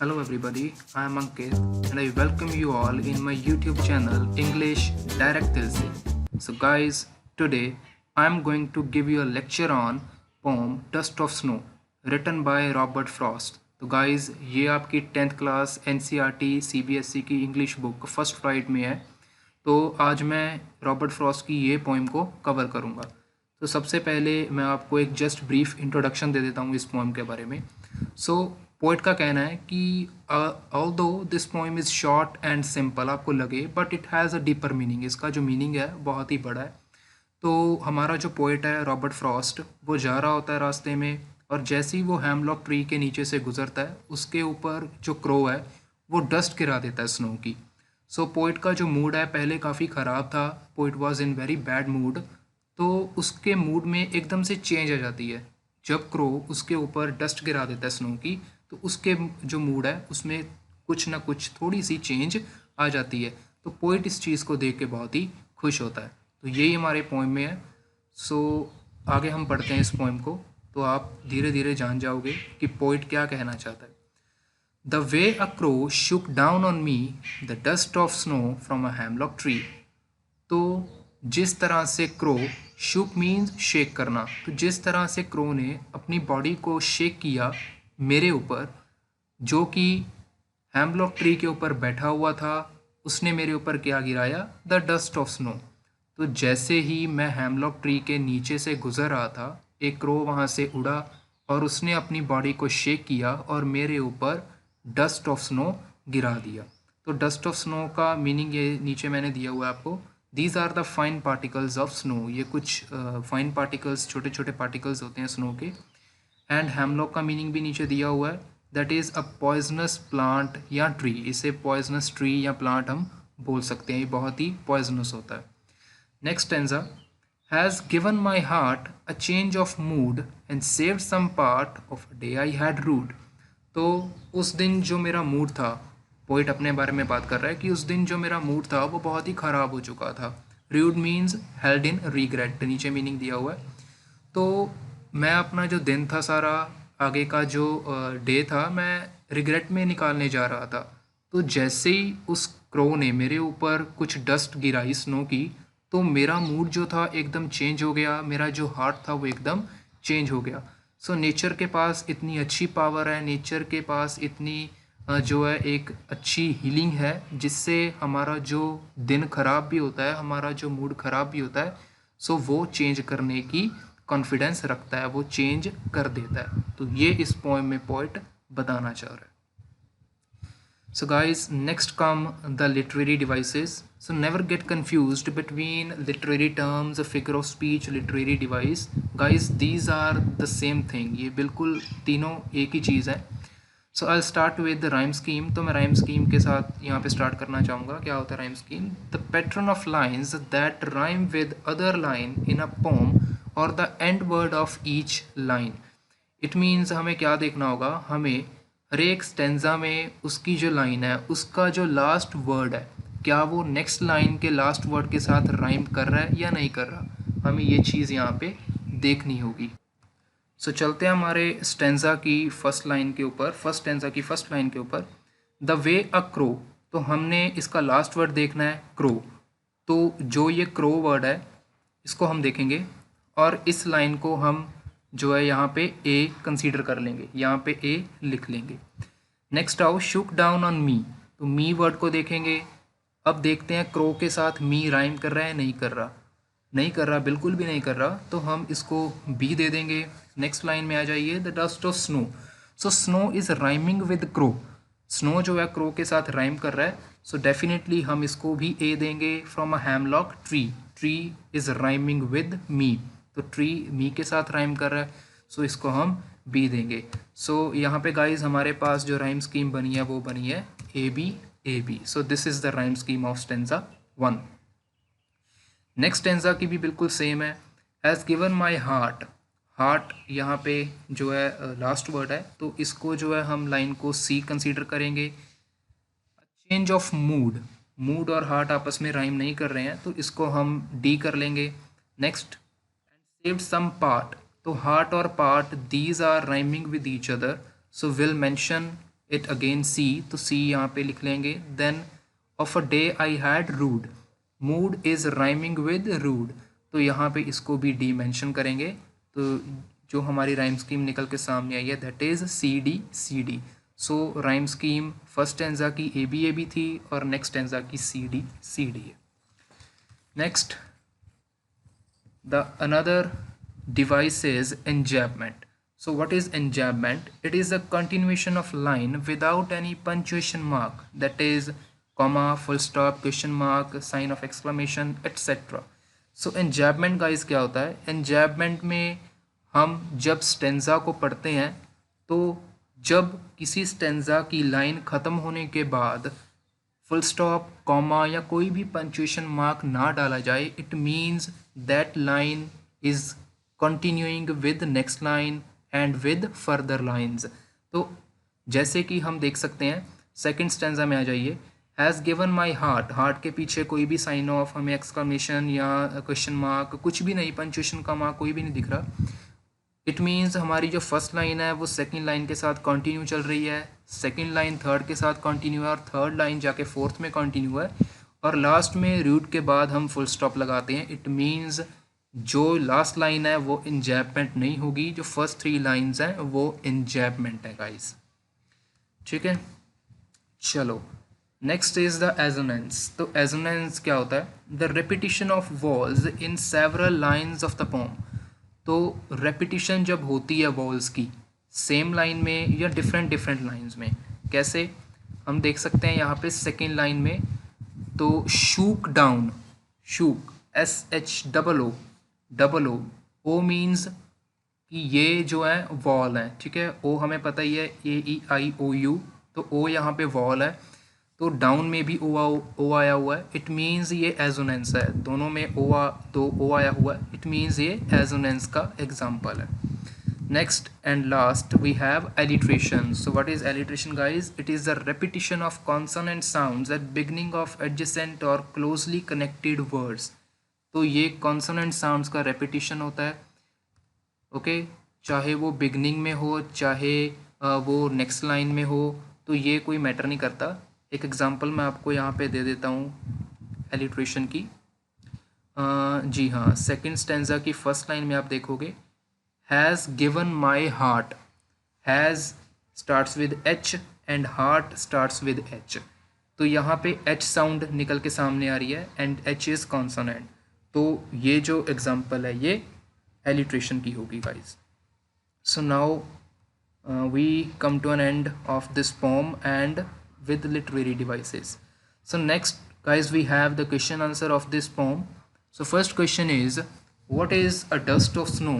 Hello everybody, I am Ankit and I welcome you all in my YouTube channel English Direct Dil Se. So guys, today I am going to give you a lecture on poem Dust of Snow written by Robert Frost. तो guys ये आपकी 10th class NCERT CBSE की English book first right में है। तो आज मैं Robert Frost की ये पोइम को कवर करूँगा। तो सबसे पहले मैं आपको एक जस्ट ब्रीफ इंट्रोडक्शन दे देता हूँ इस पोइम के बारे में। सो पोइट का कहना है कि although this poem is short and simple आपको लगे, but it has a deeper meaning. इसका जो मीनिंग है बहुत ही बड़ा है। तो हमारा जो पोइट है रॉबर्ट फ्रॉस्ट, वो जा रहा होता है रास्ते में, और जैसे ही वो हेमलॉक ट्री के नीचे से गुजरता है उसके ऊपर जो क्रो है वो डस्ट गिरा देता है स्नो की। सो पोइट का जो मूड है पहले काफ़ी ख़राब था, poet was in very bad mood. तो उसके मूड में एकदम से चेंज आ जाती है जब क्रो उसके ऊपर डस्ट गिरा देता है स्नो की। तो उसके जो मूड है उसमें कुछ ना कुछ थोड़ी सी चेंज आ जाती है। तो पोइट इस चीज़ को देख के बहुत ही खुश होता है। तो यही हमारे पोइम में है। सो आगे हम पढ़ते हैं इस पोइम को, तो आप धीरे धीरे जान जाओगे कि पोइट क्या कहना चाहता है। The way a crow shook down on me the dust of snow from a hemlock tree। तो जिस तरह से क्रो, शुक मीन्स शेक करना, तो जिस तरह से क्रो ने अपनी बॉडी को शेक किया मेरे ऊपर, जो कि हेमलॉक ट्री के ऊपर बैठा हुआ था, उसने मेरे ऊपर क्या गिराया? The dust of snow. तो जैसे ही मैं हेमलॉक ट्री के नीचे से गुजर रहा था, एक क्रो वहाँ से उड़ा और उसने अपनी बॉडी को शेक किया और मेरे ऊपर डस्ट ऑफ स्नो गिरा दिया। तो डस्ट ऑफ स्नो का मीनिंग ये नीचे मैंने दिया हुआ है आपको। These are the fine particles of snow. ये कुछ फाइन पार्टिकल्स, छोटे छोटे पार्टिकल्स होते हैं स्नो के। एंड हेमलॉक का मीनिंग भी नीचे दिया हुआ है, that is a poisonous plant या ट्री। इसे पॉइजनस ट्री या प्लांट हम बोल सकते हैं, ये बहुत ही पॉइजनस होता है। Next stanza, has given my heart a change of mood and saved some part of a day I had rued। तो उस दिन जो मेरा मूड था, पोइट अपने बारे में बात कर रहा है कि उस दिन जो मेरा मूड था वो बहुत ही ख़राब हो चुका था। Rued means held in regret, नीचे मीनिंग दिया हुआ है। तो मैं अपना जो दिन था सारा, आगे का जो डे था, मैं रिग्रेट में निकालने जा रहा था। तो जैसे ही उस क्रो ने मेरे ऊपर कुछ डस्ट गिराई स्नो की, तो मेरा मूड जो था एकदम चेंज हो गया, मेरा जो हार्ट था वो एकदम चेंज हो गया। सो नेचर के पास इतनी अच्छी पावर है, नेचर के पास इतनी जो है एक अच्छी हीलिंग है, जिससे हमारा जो दिन ख़राब भी होता है, हमारा जो मूड ख़राब भी होता है, सो वो चेंज करने की कॉन्फिडेंस रखता है, वो चेंज कर देता है। तो ये इस पोएम में पोइट बताना चाह रहा है। So guys, next come the literary devices. So never get confused between literary terms, a figure of speech, literary device. Guys, these are the same thing. ये बिल्कुल तीनों एक ही चीज़ है। So I'll start with the rhyme scheme. तो मैं rhyme scheme के साथ यहाँ पे start करना चाहूँगा। क्या होता है rhyme scheme? The pattern of lines that rhyme with other line in a poem or the end word of each line। It means हमें क्या देखना होगा, हमें हर एक स्टेंजा में उसकी जो लाइन है उसका जो लास्ट वर्ड है, क्या वो नेक्स्ट लाइन के लास्ट वर्ड के साथ राइम कर रहा है या नहीं कर रहा, हमें ये चीज़ यहाँ पे देखनी होगी। सो चलते हैं हमारे स्टेंजा की फर्स्ट लाइन के ऊपर, फर्स्ट स्टेंजा की फर्स्ट लाइन के ऊपर। द वे अ क्रो, तो हमने इसका लास्ट वर्ड देखना है क्रो। तो जो ये क्रो वर्ड है इसको हम देखेंगे और इस लाइन को हम जो है यहाँ पे ए कंसीडर कर लेंगे, यहाँ पे ए लिख लेंगे। नेक्स्ट आओ शुक डाउन ऑन मी, तो मी वर्ड को देखेंगे। अब देखते हैं क्रो के साथ मी राइम कर रहा है नहीं कर रहा, नहीं कर रहा, बिल्कुल भी नहीं कर रहा, तो हम इसको बी दे देंगे। नेक्स्ट लाइन में आ जाइए, the dust of snow. So snow is rhyming with crow, snow जो है क्रो के साथ राइम कर रहा है, सो डेफिनेटली हम इसको भी ए देंगे। From a hemlock tree, tree is rhyming with me, तो ट्री मी के साथ राइम कर रहा है, सो इसको हम बी देंगे। सो यहाँ पे गाइज हमारे पास जो राइम स्कीम बनी है वो बनी है A B. So this is the rhyme scheme of stanza 1। Next stanza की भी बिल्कुल सेम है। Has given my heart, heart यहाँ पे जो है लास्ट वर्ड है, तो इसको जो है हम लाइन को सी कंसीडर करेंगे। चेंज ऑफ मूड, मूड और हार्ट आपस में राइम नहीं कर रहे हैं, तो इसको हम डी कर लेंगे। नेक्स्ट, saved some part, तो हार्ट और part these are rhyming with each other, so will mention it again C, तो सी यहाँ पे लिख लेंगे. Then of a day I had rued, mood is rhyming with rued, तो यहाँ पे इसको भी डी मेंशन करेंगे. तो जो हमारी राइम स्कीम निकल के सामने आई है that is C D C D. So rhyme scheme first stanza की ए बी थी और नेक्स्ट स्टैंजा की सी डी है. Next the another device is enjambment. So what is enjambment? It is a continuation of line without any punctuation mark, that is comma, full stop, question mark, sign of exclamation, etc. So enjambment guys क्या होता है? enjambment में हम जब stanza को पढ़ते हैं तो जब किसी स्टेंजा की लाइन ख़त्म होने के बाद फुल स्टॉप, कॉमा या कोई भी पंक्चुएशन मार्क ना डाला जाए, it means that line is continuing with next line and with further lines. तो जैसे कि हम देख सकते हैं सेकंड स्टेंजा में आ जाइए. Has given my heart, heart के पीछे कोई भी साइन ऑफ हमें एक्सक्लेमेशन या क्वेश्चन मार्क कुछ भी नहीं, पंक्चुएशन का मार्क कोई भी नहीं दिख रहा. इट मीन्स हमारी जो फर्स्ट लाइन है वो सेकंड लाइन के साथ कंटिन्यू चल रही है, सेकंड लाइन थर्ड के साथ कंटिन्यू है और थर्ड लाइन जाके फोर्थ में कंटिन्यू है और लास्ट में रूट के बाद हम फुल स्टॉप लगाते हैं. इट मीन्स जो लास्ट लाइन है वो इंजैपमेंट नहीं होगी, जो फर्स्ट थ्री लाइंस हैं वो इंजैपमेंट है गाइस. ठीक है, चलो नेक्स्ट इज द एजोनेंस. तो एजोनेंस क्या होता है? The repetition of walls in several lines of the pome. तो रेपिटिशन जब होती है वॉल्स की सेम लाइन में या डिफरेंट लाइंस में, कैसे हम देख सकते हैं यहाँ पे सेकेंड लाइन में, तो shook down, shook SHOO O means कि ये जो है वॉल है. ठीक है, ओ हमें पता ही है AEIOU, तो ओ यहाँ पे वॉल है, तो डाउन में भी ओ आया हुआ है. इट मीन्स ये एजोनेंस है, दोनों में दो ओ आया हुआ है. इट मीन्स ये एजोनेंस का एग्जाम्पल है. Next and last we have alliteration. So what is alliteration guys? It is the repetition of consonant sounds at beginning of adjacent or closely connected words. तो ये कॉन्सोनेंट साउंड्स का repetition होता है. Okay, चाहे वो beginning में हो चाहे वो नेक्स्ट लाइन में हो, तो ये कोई मैटर नहीं करता. एक एग्जांपल मैं आपको यहाँ पे दे देता हूँ एलिट्रेशन की. जी हाँ, सेकंड स्टेंजा की फर्स्ट लाइन में आप देखोगे has given my heart, has starts with H and heart starts with H. तो यहाँ पे H साउंड निकल के सामने आ रही है एंड H इज़ कॉन्सोनेंट. तो ये जो एग्जांपल है ये एलिट्रेशन की होगी guys. So now we come to an end of this poem and with literary devices. So next guys we have the question answer of this poem. So first question is, what is a dust of snow?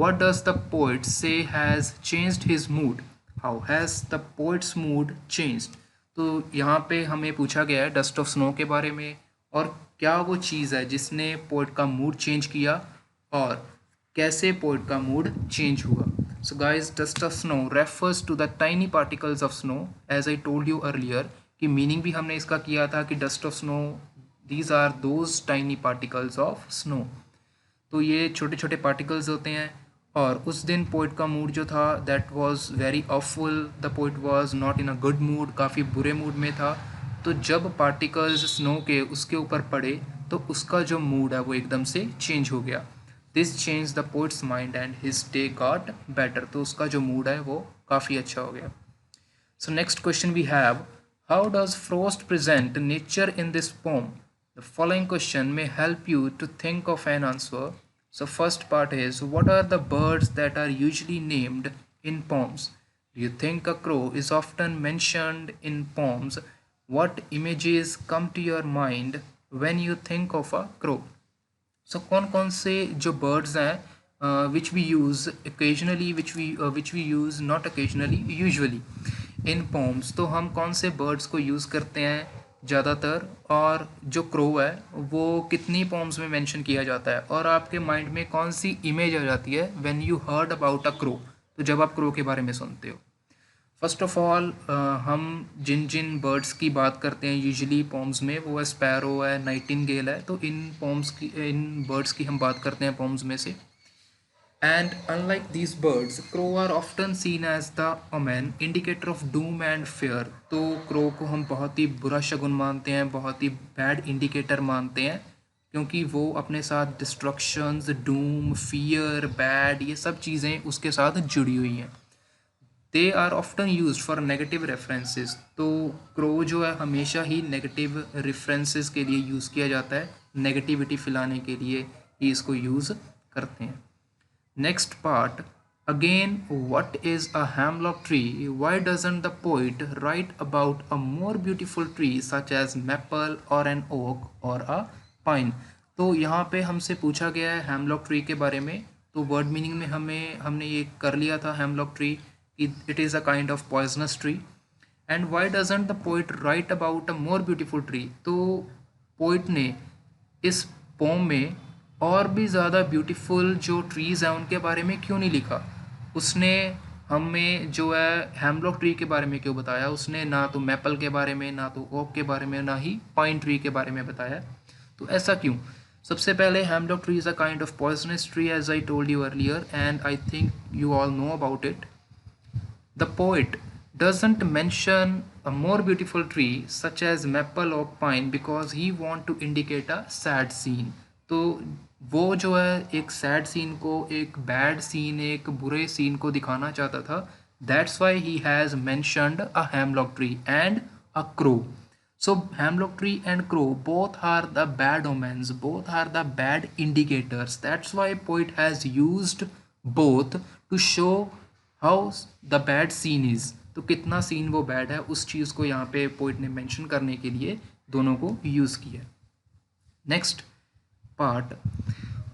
What does the poet say has changed his mood? How has the poet's mood changed? तो यहाँ पे हमें पूछा गया है dust of snow के बारे में और क्या वो चीज़ है जिसने पोइट का मूड चेंज किया और कैसे पोइट का मूड चेंज हुआ. So guys, dust of snow refers to the tiny particles of snow, as I told you earlier कि मीनिंग भी हमने इसका किया था कि dust of snow, these are those tiny particles of snow. तो ये छोटे छोटे particles होते हैं और उस दिन पोइट का मूड जो था that was very awful, the poet was not in a good mood, काफ़ी बुरे मूड में था. तो जब particles snow के उसके ऊपर पड़े तो उसका जो मूड है वो एकदम से चेंज हो गया. This change the poets mind and his day got better. तो उसका जो मूड है वो काफ़ी अच्छा हो गया. So next question we have, how does Frost present nature in this poem? The following question may help you to think of an answer. So first part is, what are the birds that are usually named in poems? Do you think a crow is often mentioned in poems? What images come to your mind when you think of a crow? So कौन कौन से जो birds हैं which we use occasionally, which we use not occasionally, usually in poems. तो हम कौन से birds को यूज़ करते हैं ज़्यादातर और जो क्रो है वो कितनी पोम्स में मेंशन किया जाता है और आपके माइंड में कौन सी इमेज आ जाती है when you heard about a crow, तो जब आप क्रो के बारे में सुनते हो. फर्स्ट ऑफ ऑल हम जिन जिन बर्ड्स की बात करते हैं यूजुअली पोम्स में वो है स्पैरो है, नाइटिंगेल है. तो इन बर्ड्स की हम बात करते हैं पोम्स में से. And unlike these birds, crow are often seen as the omen, indicator of doom and fear. तो crow को हम बहुत ही बुरा शगुन मानते हैं, बहुत ही बैड इंडिकेटर मानते हैं, क्योंकि वो अपने साथ डिस्ट्रक्शंस, डूम, फियर, बैड, ये सब चीज़ें उसके साथ जुड़ी हुई हैं. They are often use for negative references. तो क्रो जो है हमेशा ही नेगेटिव रेफरेंसेस के लिए यूज़ किया जाता है, नेगेटिविटी फैलाने के लिए ही इसको यूज़ करते हैं. Next part, again, what is a hemlock tree? Why doesn't the poet write about a more beautiful tree such as maple or an oak or a pine? तो यहाँ पे हमसे पूछा गया है हेमलॉक ट्री के बारे में. तो वर्ड मीनिंग में हमने ये कर लिया था hemlock tree, it is a kind of poisonous tree. And why doesn't the poet right about a more beautiful tree? तो पोइट ने इस पोम में और भी ज़्यादा ब्यूटीफुल जो ट्रीज़ हैं उनके बारे में क्यों नहीं लिखा? उसने हमें जो है हेमलॉक ट्री के बारे में क्यों बताया? उसने ना तो मैपल के बारे में, ना तो ओक के बारे में, ना ही पाइन ट्री के बारे में बताया. तो ऐसा क्यों? सबसे पहले hemlock tree is a kind of poisonous tree as I told you earlier, and I think you all know about it. The poet doesn't mention a more beautiful tree such as maple or pine because he want to indicate a sad scene. तो वो जो है एक sad scene को, एक bad scene, एक बुरे scene को दिखाना चाहता था. That's why he has mentioned a hemlock tree and a crow. So hemlock tree and crow both are the bad omens, both are the bad indicators. That's why poet has used both to show how the bad scene is. तो कितना scene वो bad है उस चीज़ को यहाँ पे poet ने mention करने के लिए दोनों को यूज़ किया. Next part,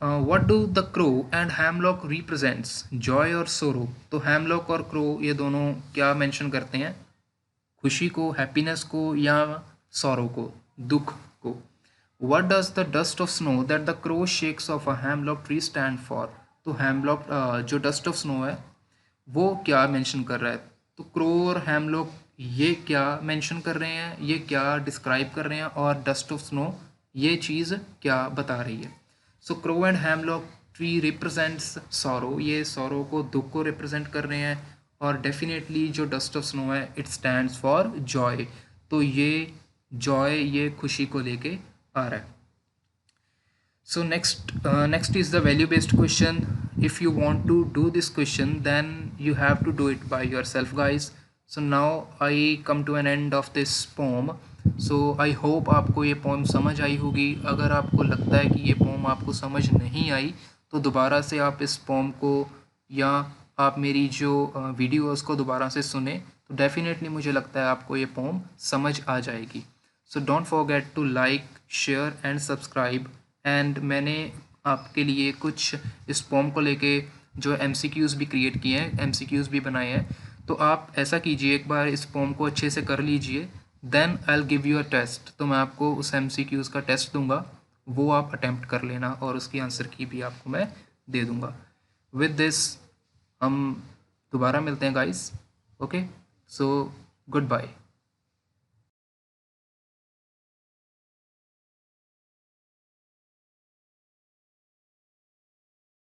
what do the crow and hemlock represents, Joy और सोरो? तो हैमलॉक और क्रो ये दोनों क्या मेंशन करते हैं? खुशी को, हैप्पीनेस को, या सॉरो को, दुख को. What does the dust of snow that the crow shakes of a hemlock tree stand for? तो हैमलॉक जो डस्ट ऑफ स्नो है वो क्या मेंशन कर रहा है? तो क्रो और हैमलॉक ये क्या मेंशन कर रहे हैं, ये क्या डिस्क्राइब कर रहे हैं, और डस्ट ऑफ स्नो ये चीज़ क्या बता रही है? So crow and hemlock tree represents sorrow, ये सॉरो को, दुख को रिप्रेजेंट कर रहे हैं. और डेफिनेटली जो डस्ट ऑफ स्नो है इट स्टैंड्स फॉर जॉय. तो ये जॉय, ये खुशी को लेके आ रहा है. So next is the value based question. If you want to do this question, then you have to do it by yourself, guys. So now I come to an end of this poem. So I hope आपको ये poem समझ आई होगी. अगर आपको लगता है कि ये poem आपको समझ नहीं आई तो दोबारा से आप इस poem को, या आप मेरी जो वीडियो है उसको दोबारा से सुने, तो डेफिनेटली मुझे लगता है आपको ये poem समझ आ जाएगी. So don't forget to like, share and subscribe. And मैंने आपके लिए कुछ इस पोम को लेके जो MCQs भी क्रिएट किए हैं, MCQs भी बनाए हैं. तो आप ऐसा कीजिए, एक बार इस पोम को अच्छे से कर लीजिए, then I will give you a test. तो मैं आपको उस MCQs का टेस्ट दूंगा, वो आप अटैम्प्ट कर लेना और उसकी आंसर की भी आपको मैं दे दूंगा. विद दिस हम दोबारा मिलते हैं guys. Okay, so good bye.